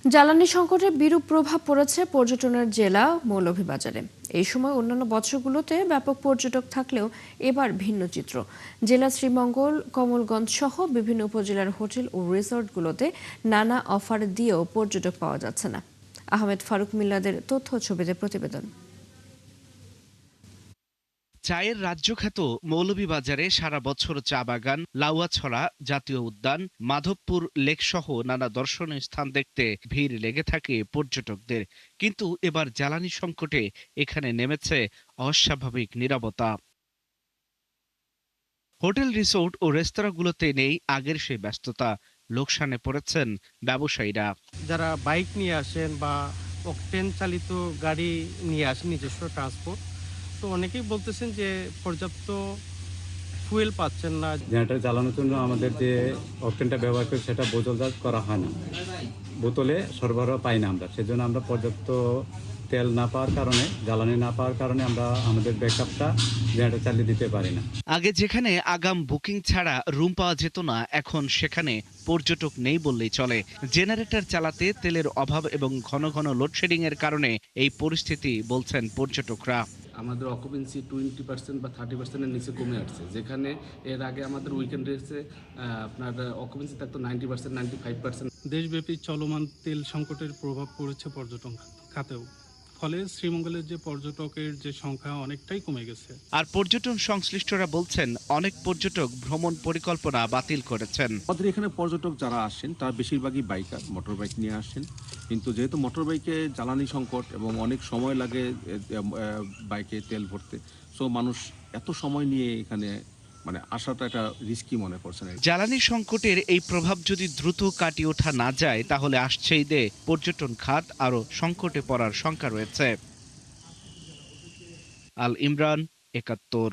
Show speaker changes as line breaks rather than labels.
জ্বালানি সংকটের বিরূপ প্রভাব পড়েছে পর্যটনের জেলা মৌলভীবাজারে। এই সময় অন্যান্য বছরগুলোতে ব্যাপক পর্যটক থাকলেও এবার ভিন্ন চিত্র। জেলা শ্রীমঙ্গল, কমলগঞ্জ সহ বিভিন্ন উপজেলার হোটেল ও রিসোর্টগুলোতে নানা অফার দিয়েও পর্যটক পাওয়া যাচ্ছে না। আহমেদ ফারুক মিল্লাদের তথ্য ছবিতে প্রতিবেদন।
চায়ের রাজ্যখ্যাত মৌলভীবাজারে সারা বছর চা বাগান, লাউয়াছড়া জাতীয় উদ্যান, মাধবপুর লেকসহ নানা দর্শনীয় স্থান দেখতে ভিড় লেগে থাকে পর্যটকদের। কিন্তু এবার জ্বালানি সংকটে এখানে নেমেছে অস্বাভাবিক নীরবতা। হোটেল, রিসোর্ট ও রেস্তোরাঁগুলোতে নেই আগের সেই ব্যস্ততা। লোকসানে পড়েছেন ব্যবসায়ীরা।
যারা বাইক নিয়ে আসেন বা অকটেন চালিত গাড়ি নিয়ে আসেন, নিজস্ব ট্রান্সপোর্ট, তো অনেকেই বলতেছেন যে পর্যাপ্ত ফুয়েল পাচ্ছেন না।
জেনারেটর চালানোর জন্য আমাদের যে অকটেনটা ব্যবহার করি সেটা বোতলজাত করা হয় না, বোতলে সরবরাহ পাই না আমরা। সেজন্য আমরা পর্যাপ্ত তেল না পাওয়ার কারণে, জ্বালানি না পাওয়ার কারণে আমরা আমাদের ব্যাকআপটা জেনারেটর চালিয়ে দিতে পারি না।
আগে যেখানে আগাম বুকিং ছাড়া রুম পাওয়া যেত না, এখন সেখানে পর্যটক নেই বললেই চলে। জেনারেটর চালাতে তেলের অভাব এবং ঘন ঘন লোডশেডিং এর কারণে এই পরিস্থিতি বলছেন পর্যটকরা।
আমাদের অকুপেন্সি 20% বা 30%-এর নিচে কমে আসছে, যেখানে এর আগে আমাদের উইকেন্ড রেসে আপনার অকুপেন্সি থাকতো 90%, 95%।
দেশব্যাপী চলমান তেল সংকটের প্রভাব পড়েছে পর্যটন খাতেও, ফলে শ্রীমঙ্গলের যে পর্যটকের যে সংখ্যা অনেকটাই কমে গেছে।
আর পর্যটন সংশ্লিষ্টরা বলছেন অনেক পর্যটক ভ্রমণ পরিকল্পনা বাতিল করেছেন।
আমাদের এখানে পর্যটক যারা আসেন তারা বেশিরভাগই বাইকার, মোটর বাইক নিয়ে আসেন। কিন্তু যেহেতু মোটর বাইকে জ্বালানি সংকট এবং অনেক সময় লাগে বাইকে তেল ভরতে, সো মানুষ এত সময় নিয়ে এখানে আসাটা একটা রিস্কি মনে করছেন।
জ্বালানি সংকটের এই প্রভাব যদি দ্রুত কাটিয়ে ওঠা না যায়, তাহলে আসছে ঈদে পর্যটন খাত আরও সংকটে পড়ার শঙ্কা রয়েছে। আল ইমরান, ৭১।